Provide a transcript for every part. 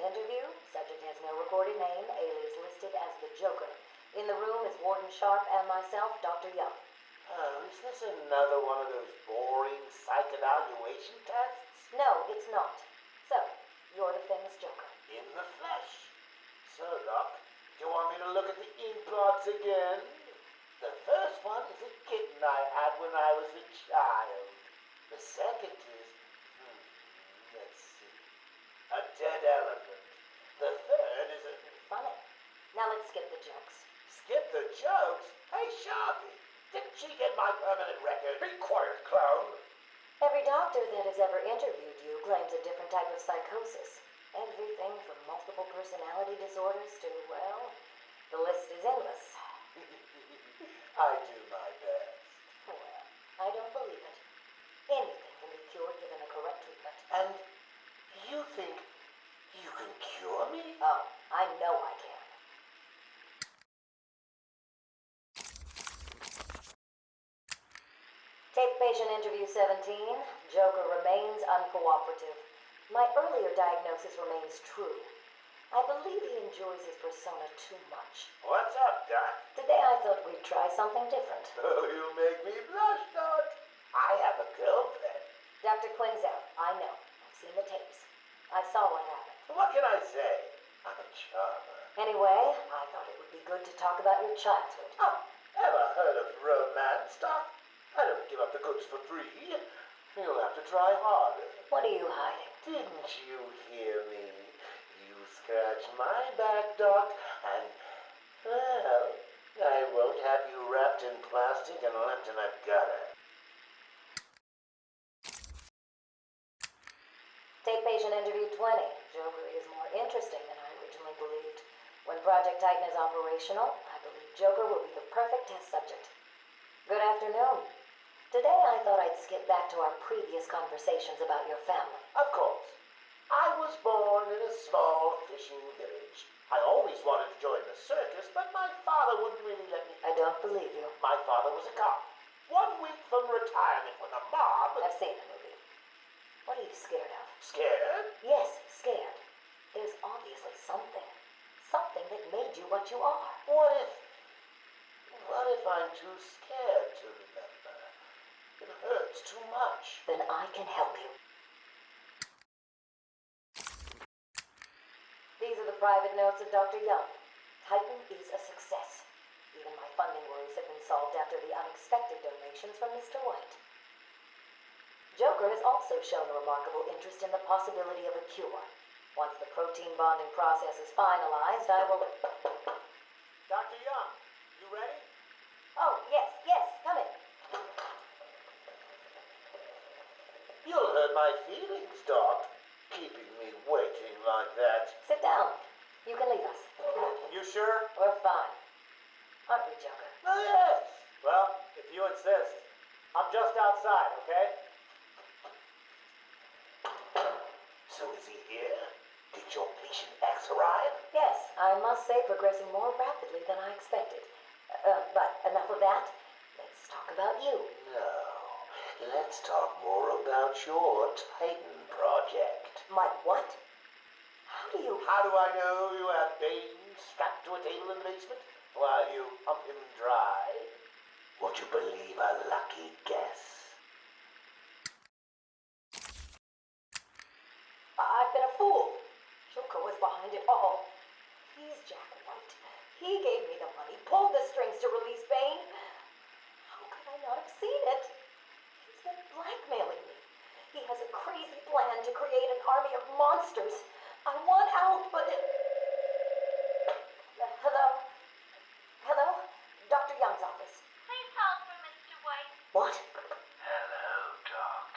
interview. Subject has no recorded name. Alias listed as the Joker. In the room is Warden Sharp and myself, Dr. Young. Oh, is this another one of those boring psych evaluation tests? No, it's not. So, you're the famous Joker. In the flesh. So, Doc, do you want me to look at the ink blots again? The first one is a kitten I had when I was a child. The second is, let's see, a dead elephant. The third is a... Funny. Now let's skip the jokes. Skip the jokes? Hey, Sharpie, didn't she get my permanent record? Be quiet, clown. Every doctor that has ever interviewed you claims a different type of psychosis. Everything from multiple personality disorders to, well, the list is endless. I do my best. Well, I don't believe it. Anything can be cured given a correct treatment. And you think you can cure me? Oh, I know I can. Tape patient interview 17. Joker remains uncooperative. My earlier diagnosis remains true. I believe he enjoys his persona too much. What's up, Doc? Today I thought we'd try something different. Oh, you make me blush, Doc. I have a girlfriend. Dr. Quinn's out. I know. I've seen the tapes. I saw what happened. What can I say? I'm a charmer. Anyway, I thought it would be good to talk about your childhood. Oh, ever heard of romance, Doc? I don't give up the goods for free. You'll have to try harder. What are you hiding? Didn't you hear me? You scratch my back, Doc, and, well, I won't have you wrapped in plastic and left in a gutter. Tape patient interview 20. Joker is more interesting than I originally believed. When Project Titan is operational, I believe Joker will be the perfect test subject. Good afternoon. Today I thought I'd skip back to our previous conversations about your family. Of course. I was born in a small fishing village. I always wanted to join the circus, but my father wouldn't really let me. I don't believe you. My father was a cop. 1 week from retirement when the mob... I've seen the movie. What are you scared of? Scared? Yes, scared. There's obviously something. Something that made you what you are. What if I'm too scared to remember? It hurts too much. Then I can help you. These are the private notes of Dr. Young. Titan is a success. Even my funding worries have been solved after the unexpected donations from Mr. White. Joker has also shown a remarkable interest in the possibility of a cure. Once the protein bonding process is finalized, I will... Dr. Young, you ready? Oh, yes, come in. You'll hurt my feelings, Doc, keeping me waiting like that. Sit down. You can leave us. You sure? We're fine. Aren't we, Joker? Oh, yes. Well, if you insist. I'm just outside, okay? So is he here? Did your patient X arrive? Yes, I must say progressing more rapidly than I expected. But enough of that. Let's talk about you. No. Let's talk more about your Titan project. My what? How do you... How do I know you have Bane strapped to a table in the basement while you pump him dry? Would you believe a lucky guess? I've been a fool. Joker was behind it all. He's Jack White. He gave me the money, pulled the strings to release Bane. How could I not have seen it? He's been blackmailing me. He has a crazy plan to create an army of monsters. I want out, but... Hello? Hello? Dr. Young's office. Please hold for Mr. White. What? Hello, Doc.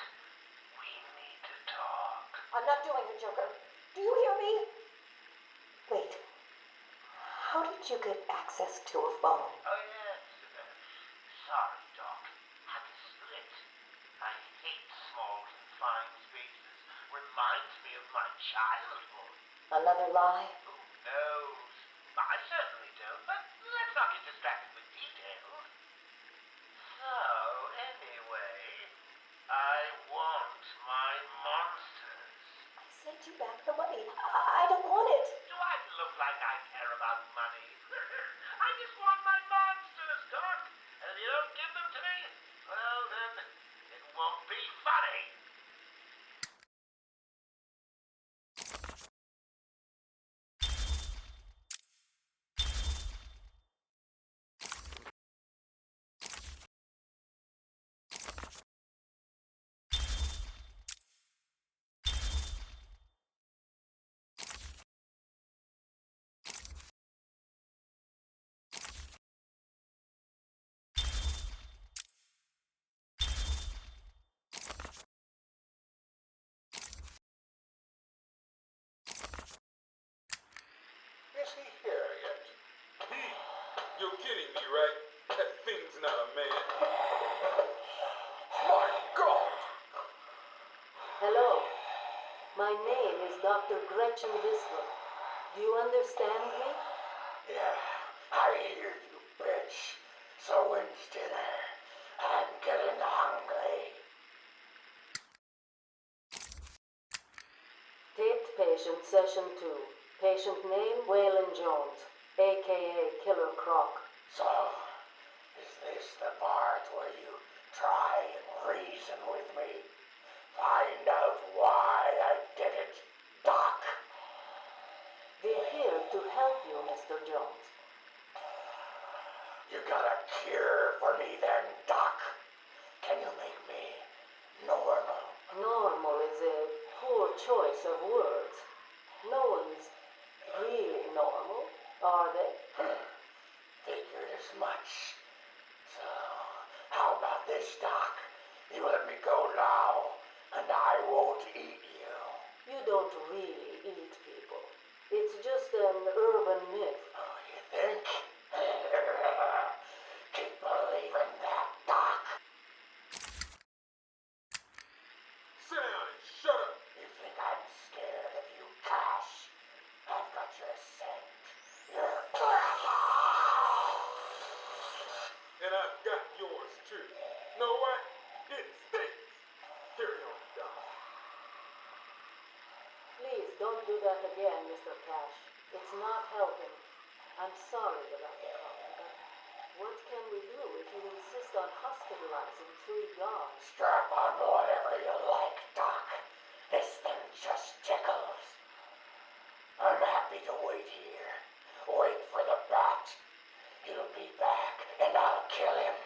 We need to talk. I'm not doing it, Joker. Do you hear me? Wait. How did you get access to a phone? Oh, yes. Sorry, Doc. Had to split. I hate small, confined spaces. Reminds me of my childhood. Another lie? Who knows? I certainly don't, but let's not get distracted with details. So, anyway, I want my monsters. I said get you back the money. I don't want it. Do I look like I care about money? I just want my monsters, Doc. And if you don't give them to me, well, then it won't be funny. Is he here yet? You're kidding me, right? That thing's not a man. My God! Hello. My name is Dr. Gretchen Whistler. Do you understand me? Yeah, I hear you, bitch. So when's dinner? I'm getting hungry. Taped patient session 2. Patient name Waylon Jones, a.k.a. Killer Croc. So, is this the part where you try and reason with me? Find out why I did it, Doc. We're here to help you, Mr. Jones. You got a cure for me then, Doc? Can you make me normal? Normal is a poor choice of words. No one's really normal, are they? Figured as much. So, how about this, Doc? You let me go now, and I won't eat you. You don't really eat people. It's just an urban myth. Oh, you think? Keep believing that, Doc. Sit down and shut up. You think I'm scared of you, Cash? I've got your scent. You're And I've got yours too. Know what? It stinks. Carry on, Doc. Please don't do that again, Mr. Cash. It's not helping. I'm sorry about the coffee, but what can we do if you insist on hospitalizing 3 guards? Strap on whatever you like, Doc. This thing just tickles. I'm happy to wait here. Wait for the bat. He'll be back, and I'll kill him.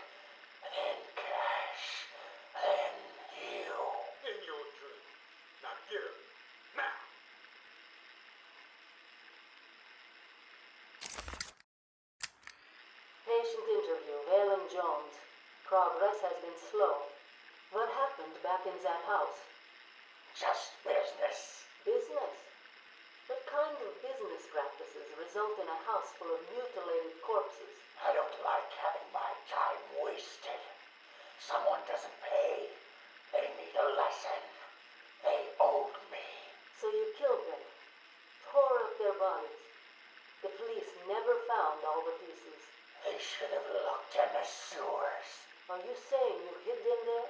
Then Cash. Then you. In your dream. Now get up. Now. Patient interview, Waylon Jones. Progress has been slow. What happened back in that house? Just business. Business? What kind of business practices result in a house full of mutilated corpses? I don't like having my time wasted. Someone doesn't pay. They need a lesson. They owed me. So you killed them, tore up their bodies. The police never found all the pieces. They should have looked in the sewers. Are you saying you hid them there?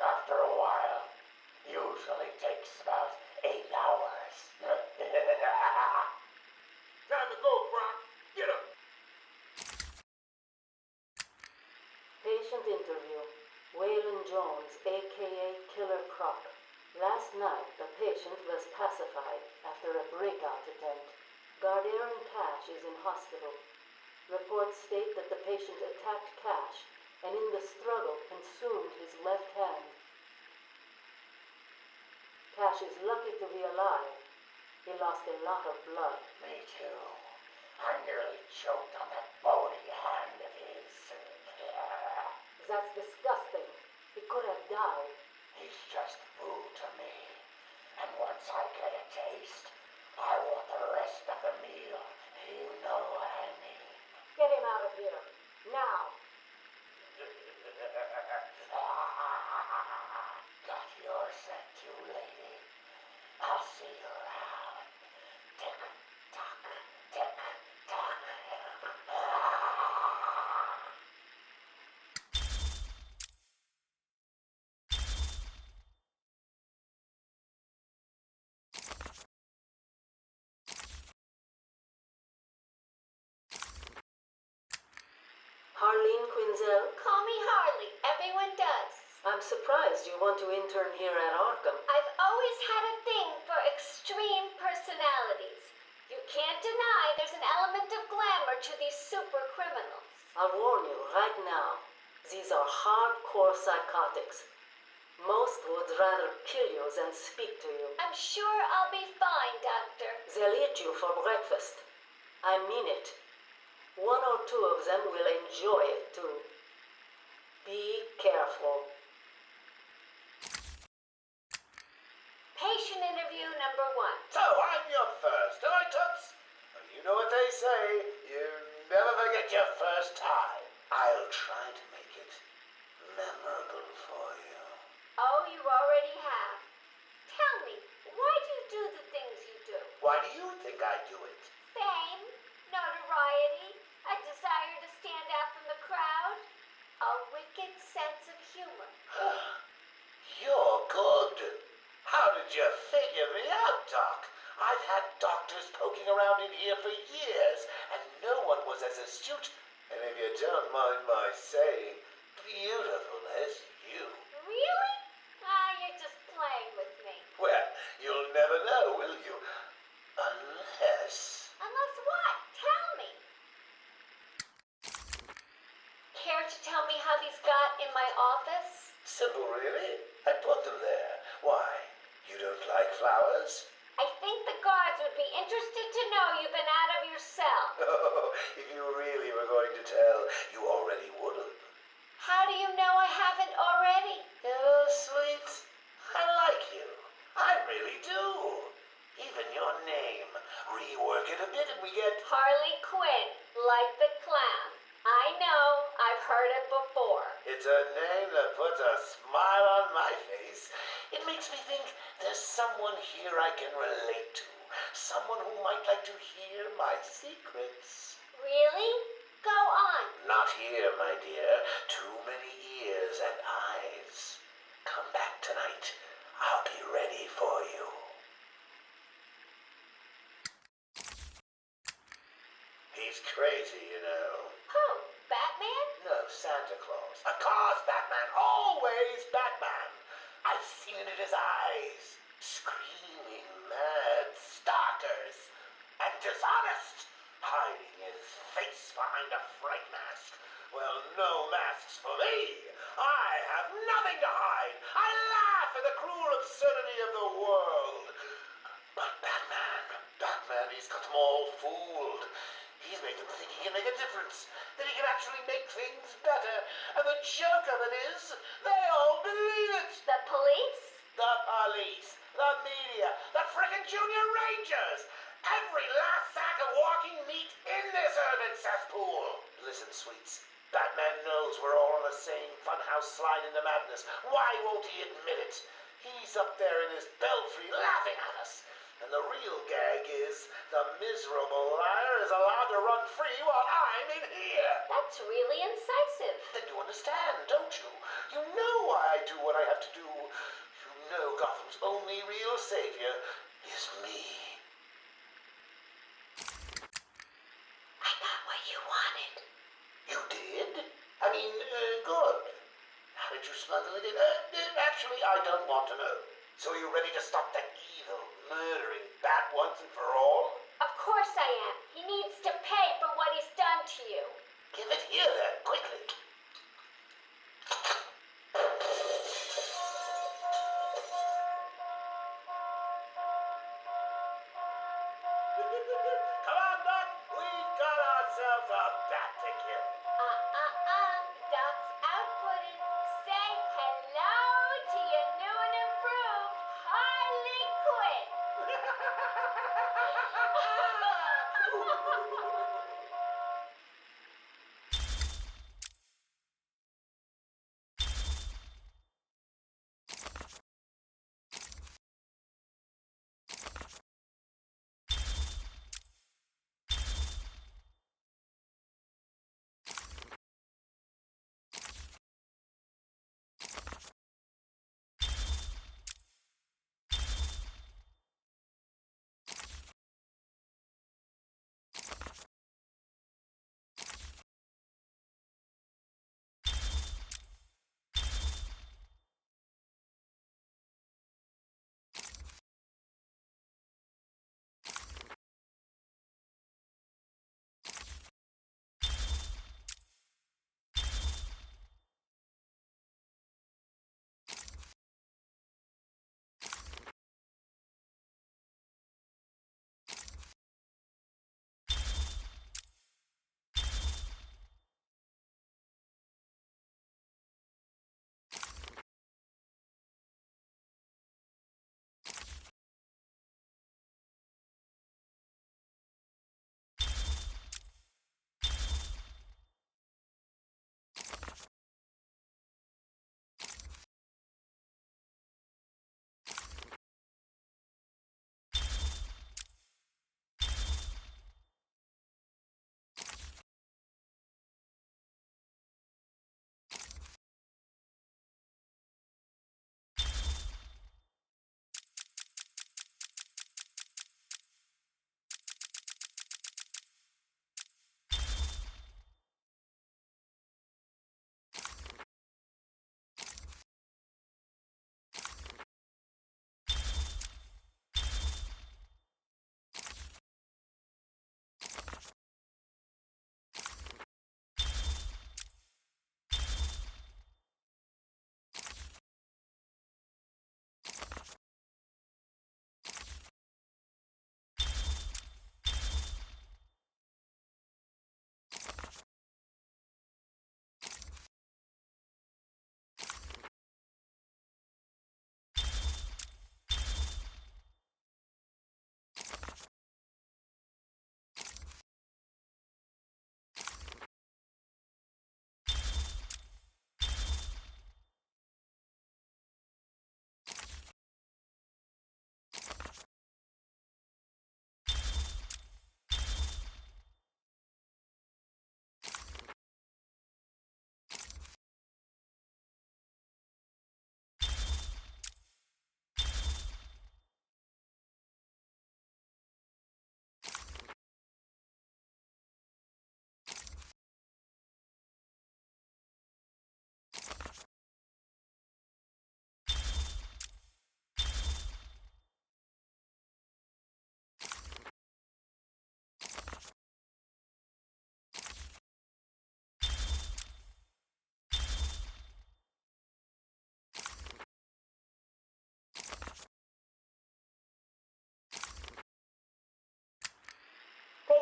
After a while. Usually takes about 8 hours. Time to go, Croc. Get up. Patient interview. Waylon Jones, a.k.a. Killer Croc. Last night, the patient was pacified after a breakout attempt. Guard Aaron Cash is in hospital. Reports state that the patient attacked Cash and in the struggle consumed his left hand. Cash is lucky to be alive. He lost a lot of blood. Me too. I nearly choked on that bony hand of his. That's disgusting. He could have died. He's just food to me. And once I get a taste, I want the rest of the meal. You know what I mean. Get him out of here. Now. Got your scent too, lady. I'll see you around. Tick tock, tick tock. I'm surprised you want to intern here at Arkham. I've always had a thing for extreme personalities. You can't deny there's an element of glamour to these super criminals. I'll warn you right now, these are hardcore psychotics. Most would rather kill you than speak to you. I'm sure I'll be fine, Doctor. They'll eat you for breakfast. I mean it. One or two of them will enjoy it too. Be careful. Patient interview number 1. So, I'm your first, am I, Toots? Well, you know what they say, you never forget your first time. I'll try to make it memorable for you. Oh, you already have. Tell me, why do you do the things you do? Why do you think I do it? Fame, notoriety, a desire to stand out from the crowd, a wicked sense of humor. You're good. How did you figure me out, Doc? I've had doctors poking around in here for years, and no one was as astute, and if you don't mind my saying, beautiful as you. Really? You're just playing with me. Well, you'll never know, will you? Unless... Unless what? Tell me. Care to tell me how these got in my office? Simple, really. I put them there. Why? You don't like flowers? I think the guards would be interested to know you've been out of your cell. Oh, if you really were going to tell, you already would have. How do you know I haven't already? You know, sweet, I like you. I really do. Even your name. Rework it a bit and we get... Harley Quinn, like the clown. I know, I've heard it before. It's a name that puts a smile on my face. It makes me think there's someone here I can relate to. Someone who might like to hear my secrets. Really? Go on. Not here, my dear. Too many ears and eyes. Come back tonight. I'll be ready for you. He's crazy, you know. Who? Batman? No, Santa Claus. Of course, Batman. Always Batman. I've seen it in his eyes. Screaming mad stalkers. And dishonest. Hiding his face behind a fright mask. Well, no masks for me. I have nothing to hide. I laugh at the cruel absurdity of the world. But Batman, he's got them all fooled. He's made them think he can make a difference, that he can actually make things better. And the joke of it is, they all believe it. The police? The police, the media, the frickin' junior rangers. Every last sack of walking meat in this urban cesspool. Listen, sweets. Batman knows we're all on the same funhouse slide into madness. Why won't he admit it? He's up there in his belfry laughing at us. And the real gag is the miserable liar is allowed to run free while I'm in here. That's really incisive. Then you understand, don't you? You know why I do what I have to do. You know Gotham's only real savior is me. I got what you wanted. You did? I mean, good. How did you smuggle it in? Actually, I don't want to know. So are you ready to stop that evil, murdering bat once and for all? Of course I am. He needs to pay for what he's done to you. Give it here then, quickly. Come on, Doc. We've got ourselves a bat to kill. Doc's outputting. Say hello to your new and improved Harley Quinn.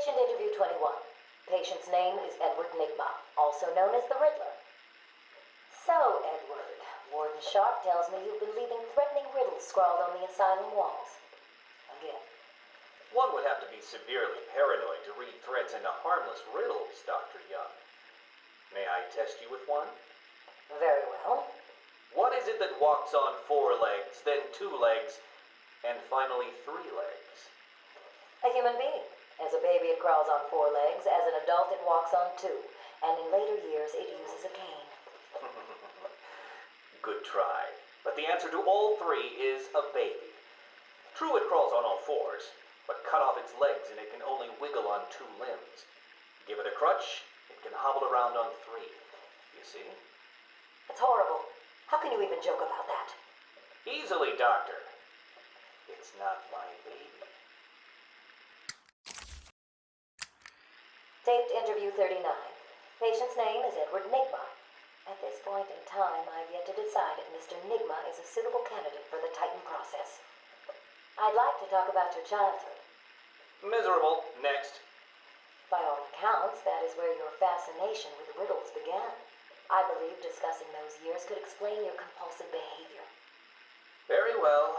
Patient interview 21. Patient's name is Edward Nigma, also known as the Riddler. So, Edward, Warden Sharp tells me you've been leaving threatening riddles scrawled on the asylum walls. Again. One would have to be severely paranoid to read threats into harmless riddles, Dr. Young. May I test you with one? Very well. What is it that walks on 4 legs, then 2 legs, and finally 3 legs? A human being. As a baby, it crawls on 4 legs. As an adult, it walks on 2. And in later years, it uses a cane. Good try. But the answer to all 3 is a baby. True, it crawls on all 4s, but cut off its legs and it can only wiggle on 2 limbs. Give it a crutch, it can hobble around on 3. You see? It's horrible. How can you even joke about that? Easily, Doctor. It's not my baby. Taped interview 39. Patient's name is Edward Nigma. At this point in time, I've yet to decide if Mr. Nigma is a suitable candidate for the Titan process. I'd like to talk about your childhood. Miserable. Next. By all accounts, that is where your fascination with riddles began. I believe discussing those years could explain your compulsive behavior. Very well.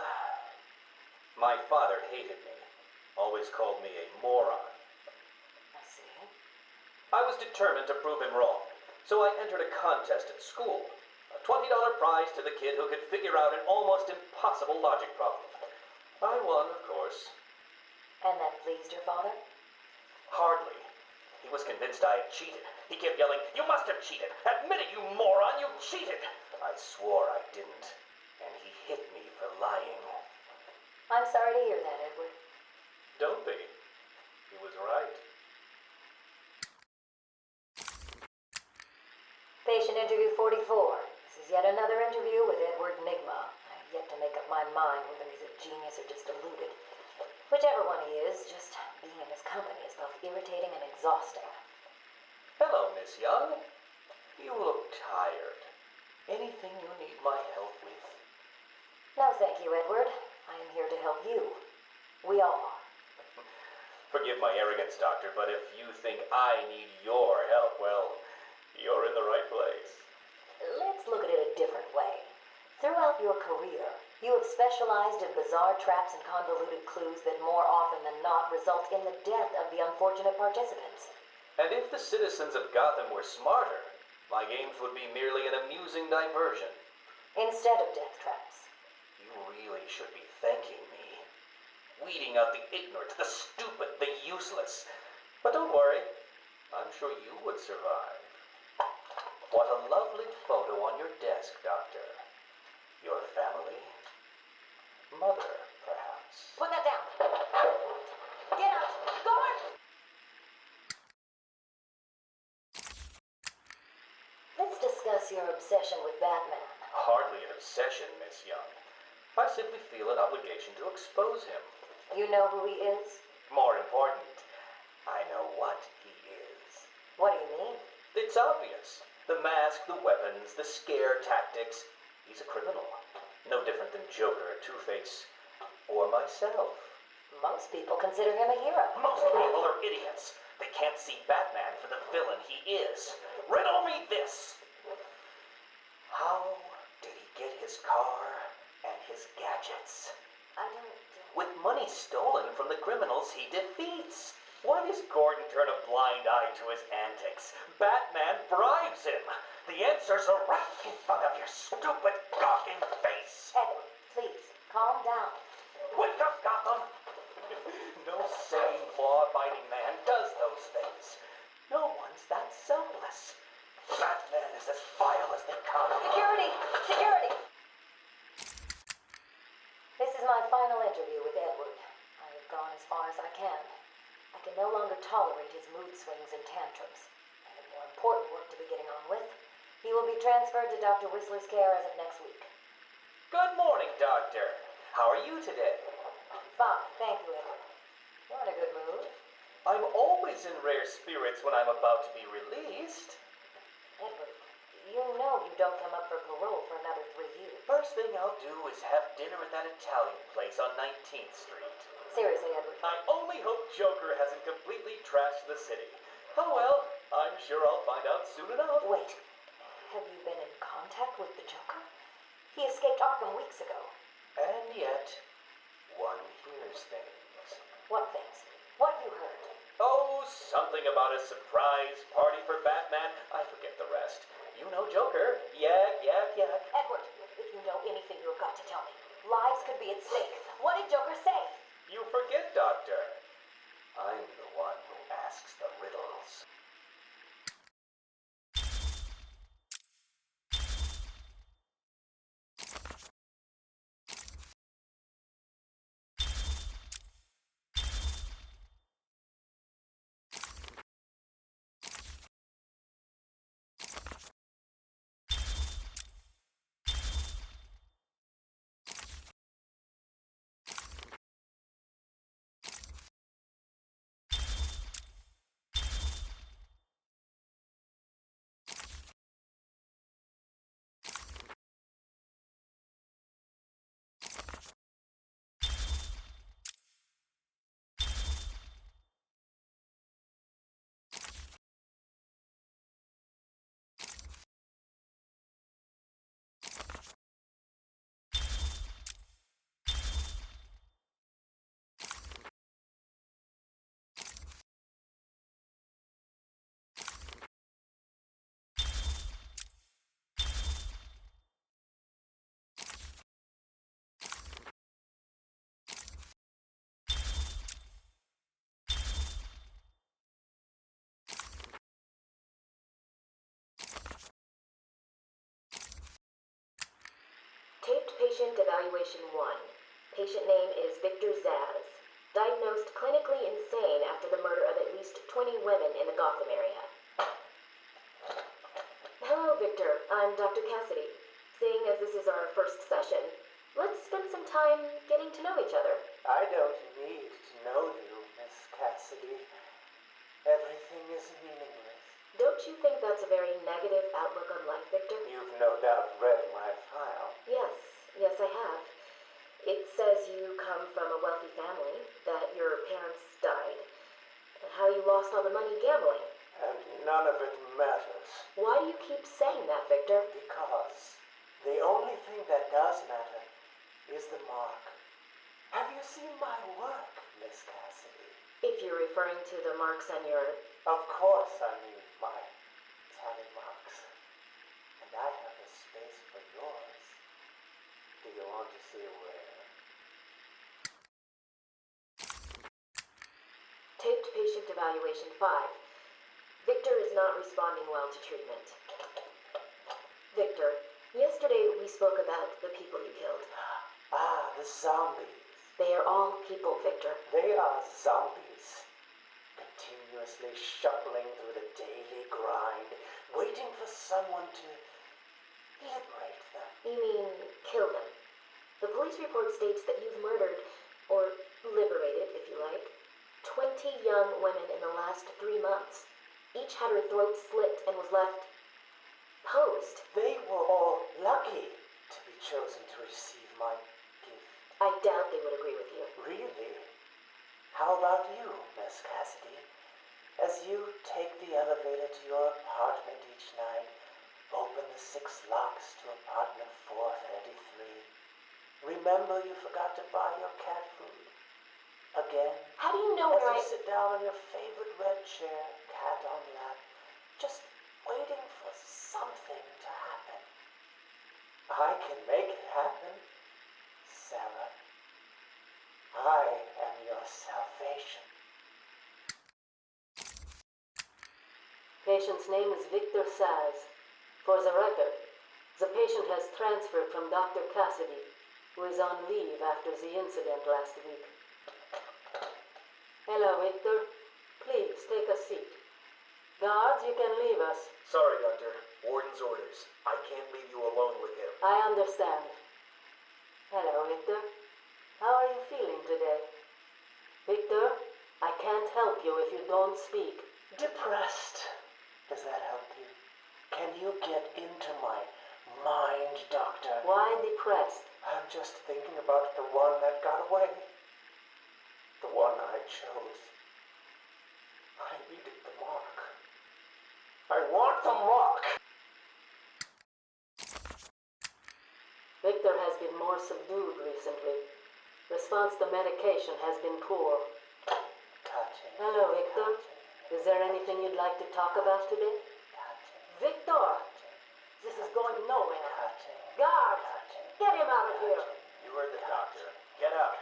My father hated me. Always called me a moron. I see. I was determined to prove him wrong. So I entered a contest at school. A $20 prize to the kid who could figure out an almost impossible logic problem. I won, of course. And that pleased your father? Hardly. He was convinced I had cheated. He kept yelling, "You must have cheated! Admit it, you moron! You cheated!" I swore I didn't. And he hit me for lying. I'm sorry to hear that, Edward. Don't be. He was right. Patient interview 44. This is yet another interview with Edward Nigma. I have yet to make up my mind whether he's a genius or just deluded. Whichever one he is, just being in his company is both irritating and exhausting. Hello, Miss Young. You look tired. Anything you need my help with? No, thank you, Edward. I am here to help you. We all are. Forgive my arrogance, Doctor, but if you think I need your help, well, you're in the right place. Let's look at it a different way. Throughout your career, you have specialized in bizarre traps and convoluted clues that more often than not result in the death of the unfortunate participants. And if the citizens of Gotham were smarter, my games would be merely an amusing diversion. Instead of death traps. You really should be thanking me. Weeding out the ignorant, the stupid, the useless. But don't worry, I'm sure you would survive. What a lovely photo on your desk, Doctor. Your family? Mother, perhaps. Put that down. Get out. Guard! Let's discuss your obsession with Batman. Hardly an obsession, Miss Young. I simply feel an obligation to expose him. You know who he is? More important, I know what he is. What do you mean? It's obvious. The mask, the weapons, the scare tactics. He's a criminal. No different than Joker, Two-Face, or myself. Most people consider him a hero. Most people are idiots. They can't see Batman for the villain he is. Riddle me this. How did he get his car and his gadgets? I don't... With money stolen from the criminals he defeats. Why does Gordon turn a blind eye to his antics? Batman bribes him. The answers are right in front of your stupid, gawking face. Edward, please, calm down. Wake up, Gotham! No sane, law-abiding man does those things. No one's that selfless. Batman is as vile as they come. Security! Security! This is my final interview with Edward. I have gone as far as I can. I can no longer tolerate his mood swings and tantrums. I have more important work to be getting on with. He will be transferred to Dr. Whistler's care as of next week. Good morning, Doctor. How are you today? Fine, thank you, Edward. You're in a good mood. I'm always in rare spirits when I'm about to be released. Edward, you know you don't come up for parole for another 3 years. First thing I'll do is have dinner at that Italian place on 19th Street. Seriously, Edward. I only hope Joker hasn't completely trashed the city. Oh well, I'm sure I'll find out soon enough. Wait, have you been in contact with the Joker? He escaped Arkham weeks ago. And yet, one hears things. What things? What you heard? Oh, something about a surprise party for Batman. I forget the rest. You know Joker. Yak, yak, yak. Edward, if you know anything, you've got to tell me. Lives could be at stake. What did Joker say? You forget, Doctor. I'm the one who asks the riddles. Taped patient evaluation 1. Patient name is Victor Zaz. Diagnosed clinically insane after the murder of at least 20 women in the Gotham area. Hello, Victor. I'm Dr. Cassidy. Seeing as this is our first session, let's spend some time getting to know each other. I don't need to know you, Miss Cassidy. Everything is meaningless. Don't you think that's a very negative outlook on life, Victor? You've no doubt read my file. Yes, I have. It says you come from a wealthy family, that your parents died, how you lost all the money gambling. And none of it matters. Why do you keep saying that, Victor? Because the only thing that does matter is the mark. Have you seen my work, Miss Cassidy? If you're referring to the marks on your... Of course I mean my tally marks. And I have a space for yours. Do you want to see where? Taped patient evaluation 5. Victor is not responding well to treatment. Victor, yesterday we spoke about the people you killed. Ah, the zombies. They are all people, Victor. They are zombies. Continuously shuffling through the daily grind, waiting for someone to liberate them. You mean kill them? The police report states that you've murdered, or liberated, if you like, 20 young women in the last 3 months. Each had her throat slit and was left posed. They were all lucky to be chosen to receive my gift. I doubt they would agree with you. Really? How about you, Miss Cassidy? As you take the elevator to your apartment each night, open the 6 locks to apartment 433. Remember you forgot to buy your cat food. Again. How do you know As where you sit down in your favorite red chair, cat on lap, just waiting for something to happen. I can make it happen, Sarah. I am your salvation. Patient's name is Victor Saz. For the record, the patient has transferred from Dr. Cassidy, who is on leave after the incident last week. Hello, Victor. Please take a seat. Guards, you can leave us. Sorry, Doctor. Warden's orders. I can't leave you alone with him. I understand. Hello, Victor. How are you feeling today? Victor, I can't help you if you don't speak. Depressed. Does that help you? Can you get into my mind, Doctor? Why depressed? I'm just thinking about the one that got away. The one one I chose. I needed the mark. I want the mark! Victor has been more subdued recently. Response to medication has been poor. Hello, Victor. Is there anything you'd like to talk about today? Victor! This is going nowhere. Guards! Get him out of here! You heard the doctor. Get up.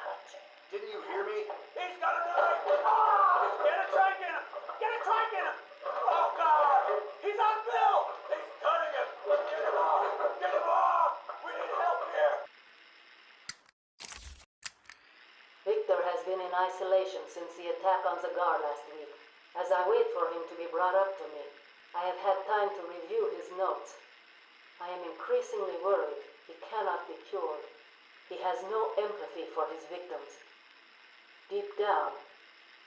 Didn't you hear me? He's got a knife! Ah! Get a trike in him! Get a trike in him! Oh, God! He's on Bill! He's cutting him! Get him off! Get him off! We need help here! Victor has been in isolation since the attack on Zagar last week. As I wait for him to be brought up to me, I have had time to review his notes. I am increasingly worried he cannot be cured. He has no empathy for his victims. Deep down,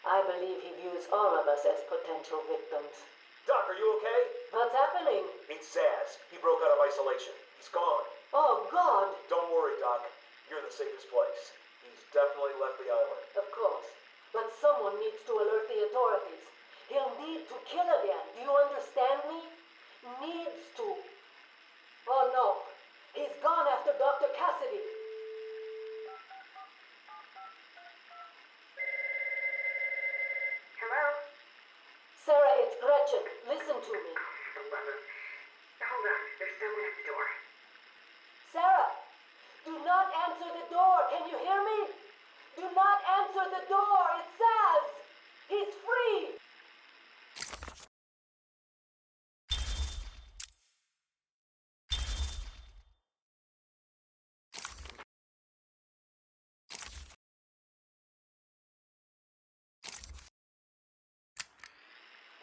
I believe he views all of us as potential victims. Doc, are you okay? What's happening? It's Zaz. He broke out of isolation. He's gone. Oh, God! Don't worry, Doc. You're in the safest place. He's definitely left the island. Of course. But someone needs to alert the authorities. He'll need to kill again. Do you understand me? Needs to. Oh, no. He's gone after Dr. Cassidy. Hello? Sarah, it's Gretchen. Listen to me. Hold on. There's someone at the door. Sarah, do not answer the door. Can you hear me? Do not answer the door. It says he's free.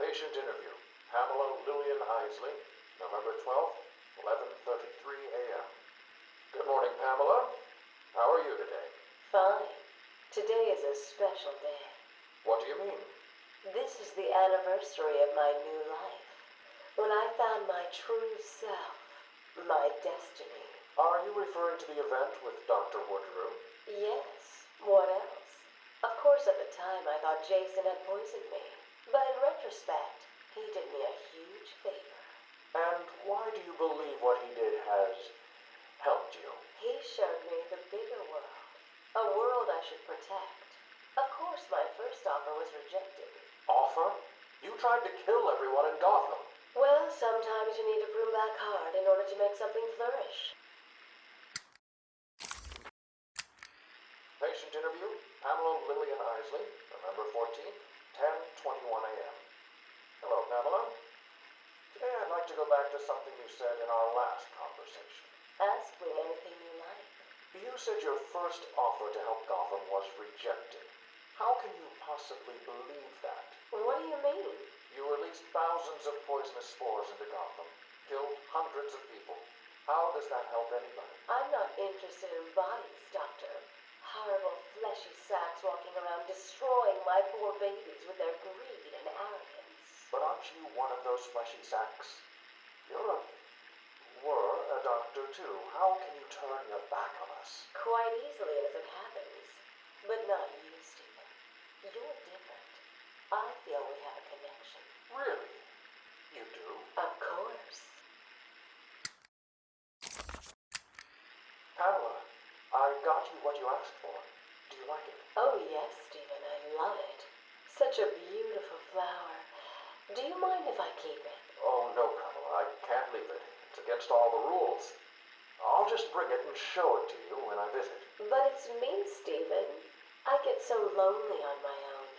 Patient interview. Pamela Lillian Isley, November 12th, 11:33 a.m. Good morning, Pamela. How are you today? Fine. Today is a special day. What do you mean? This is the anniversary of my new life. When I found my true self, my destiny. Are you referring to the event with Dr. Woodrow? Yes. What else? Of course, at the time, I thought Jason had poisoned me. But in retrospect, he did me a huge favor. And why do you believe what he did has helped you? He showed me the bigger world. A world I should protect. Of course, my first offer was rejected. Offer? You tried to kill everyone in Gotham. Well, sometimes you need to prune back hard in order to make something flourish. Patient interview. Pamela Lillian Isley, November 14th, 10:21 a.m. Hello, Pamela. Today I'd like to go back to something you said in our last conversation. Ask me anything you like. You said your first offer to help Gotham was rejected. How can you possibly believe that? What do you mean? You released thousands of poisonous spores into Gotham, killed hundreds of people. How does that help anybody? I'm not interested in bodies, Doctor. Horrible fleshy sacks walking around destroying my poor babies with their greed and arrogance. But aren't you one of those fleshy sacks? Were a doctor too. How can you turn your back on us? Quite easily as it happens. But not you, Stephen. You're different. I feel we have a connection. Really? You do? Of course. Pamela, I got you what you asked for. Do you like it? Oh, yes, Stephen, I love it. Such a beautiful flower. Do you mind if I keep it? Oh, no, Pamela, I can't leave it. It's against all the rules. I'll just bring it and show it to you when I visit. But it's me, Stephen. I get so lonely on my own.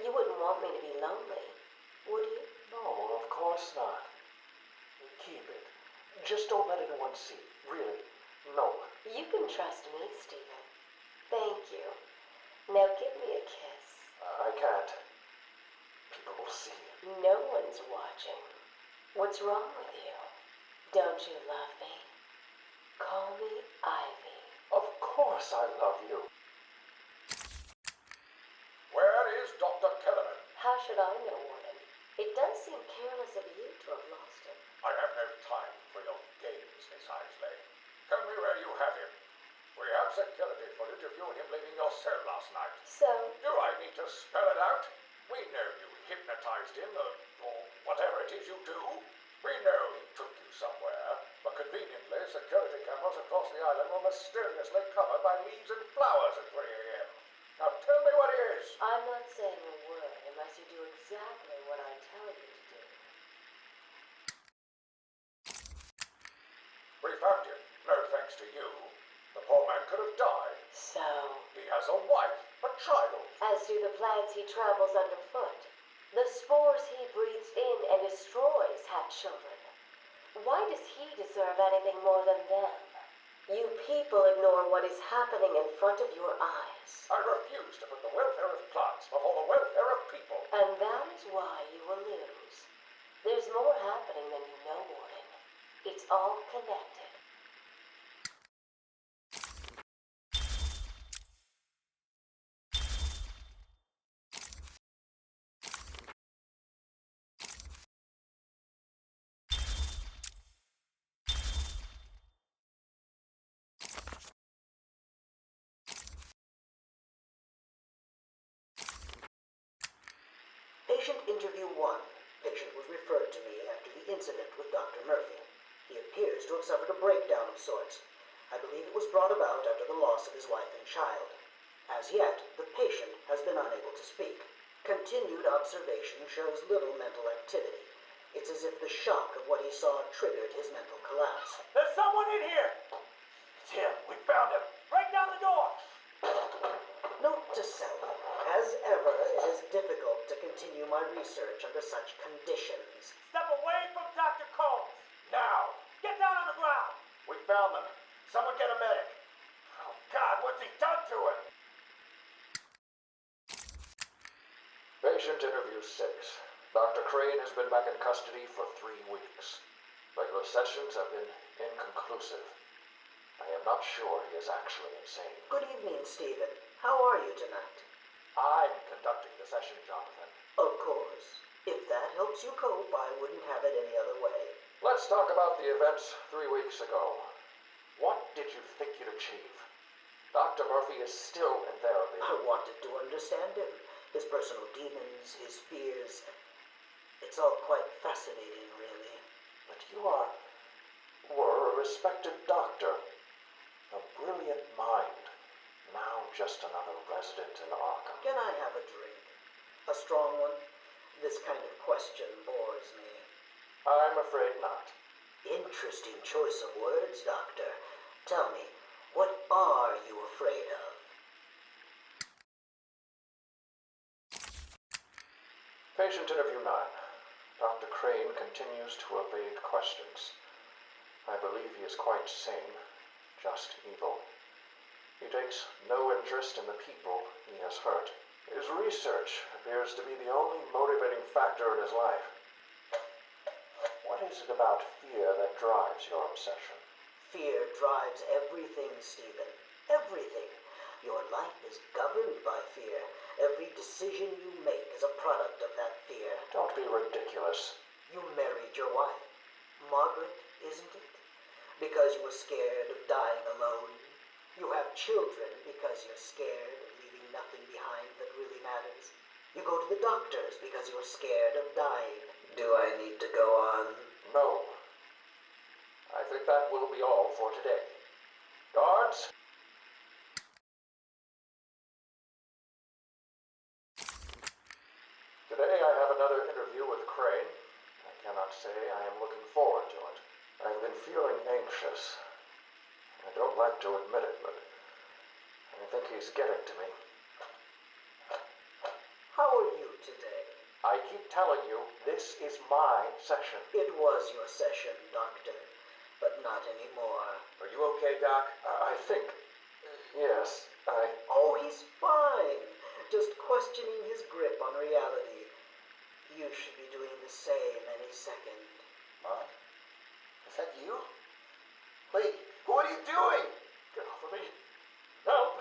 You wouldn't want me to be lonely, would you? No, of course not. Keep it. Just don't let anyone see. Really. No one. You can trust me, Stephen. Thank you. Now give me a kiss. I can't. People will see. No one's watching. What's wrong with you? Don't you love me? Call me Ivy. Of course I love you. Where is Dr. Kellerman? How should I know, Warden? It does seem careless of you to have lost him. I have no time for your games, Miss Isley. Tell me where you have him. We have security footage of you and him leaving your cell last night. So, Do I need need to spell it out. We know you hypnotized him, or whatever it is you do. We know he took you somewhere, but conveniently, security cameras across the island were mysteriously covered by leaves and flowers at 3 a.m. Now tell me what it is. I'm not saying a word unless you do exactly what I tell you to do. We found him, no thanks to you. The poor man could have died. So, He has a wife, a child. as do the plants he tramples underfoot. The spores he breathes in and destroys have children. Why does he deserve anything more than them? You people ignore what is happening in front of your eyes. I refuse to put the welfare of plants before the welfare of people. And that is why you will lose. There's more happening than you know, Warden. It's all connected. Patient interview 1. Patient was referred to me after the incident with Dr. Murphy. He appears to have suffered a breakdown of sorts. I believe it was brought about after the loss of his wife and child. As yet, the patient has been unable to speak. Continued observation shows little mental activity. It's as if the shock of what he saw triggered his mental collapse. There's someone in here! It's him. We found him. Break down the door! Note to self. As ever, it is difficult to continue my research under such conditions. Step away from Dr. Combs! Now, Get down on the ground! we found them. Someone get a medic. Oh, God, what's he done to him? Patient interview 6. Dr. Crane has been back in custody for 3 weeks. Regular sessions have been inconclusive. I am not sure he is actually insane. Good evening, Stephen. How are you tonight? I'm conducting the session, Jonathan. Of course. If that helps you cope, I wouldn't have it any other way. Let's talk about the events 3 weeks ago. What did you think you'd achieve? Dr. Murphy is still in therapy. I wanted to understand him. His personal demons, his fears. It's all quite fascinating, really. But you were a respected doctor. A brilliant mind. Now just another resident in Arkham. Can I have a drink? A strong one? This kind of question bores me. I'm afraid not. Interesting choice of words, Doctor. Tell me, what are you afraid of? Patient interview 9. Dr. Crane continues to evade questions. I believe he is quite sane, just evil. He takes no interest in the people he has hurt. His research appears to be the only motivating factor in his life. What is it about fear that drives your obsession? Fear drives everything, Stephen. Everything. Your life is governed by fear. Every decision you make is a product of that fear. Don't be ridiculous. You married your wife. Margaret, isn't it? Because you were scared of dying alone. You have children because you're scared of leaving nothing behind that really matters. You go to the doctors because you're scared of dying. Do I need to go on? No. I think that will be all for today. Guards? Today I have another interview with Crane. I cannot say I am looking forward to it. I've been feeling anxious. I don't like to admit it, but I think he's getting to me. How are you today? I keep telling you, this is my session. It was your session, Doctor, but not anymore. Are you okay, Doc? I think... yes, Oh, he's fine. Just questioning his grip on reality. You should be doing the same any second. Mom? Is that you? Wait, what are you doing? Get off of me. Help!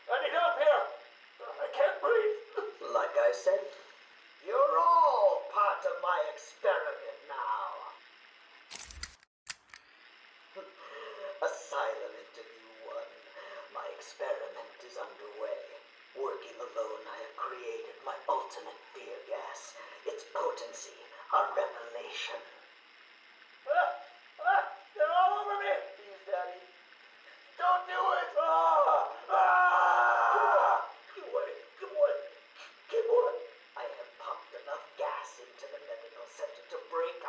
I need help here! I can't breathe! Like I said, you're all part of my experiment now. Asylum interview 1. My experiment is underway. Working alone, I have created ultimate fear gas. Its potency, a revelation. They're all over me! Please, Daddy. Don't do it! Give away! Give away! I have pumped enough gas into the medical center to break 100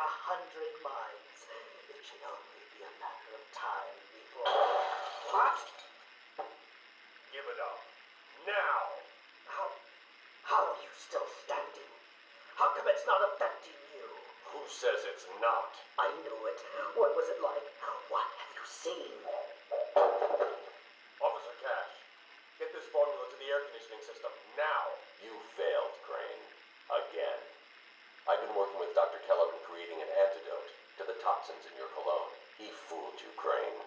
minds. It should only be a matter of time before... What? Give it up. Now! How are you still standing? How come it's not affecting you? Who says it's not? I knew it. What was it like? What have you seen? Officer Cash, get this formula to the air conditioning system now. You failed, Crane. Again. I've been working with Dr. Keller in creating an antidote to the toxins in your cologne. He fooled you, Crane.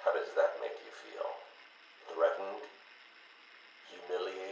How does that make you feel? Threatened? Humiliated?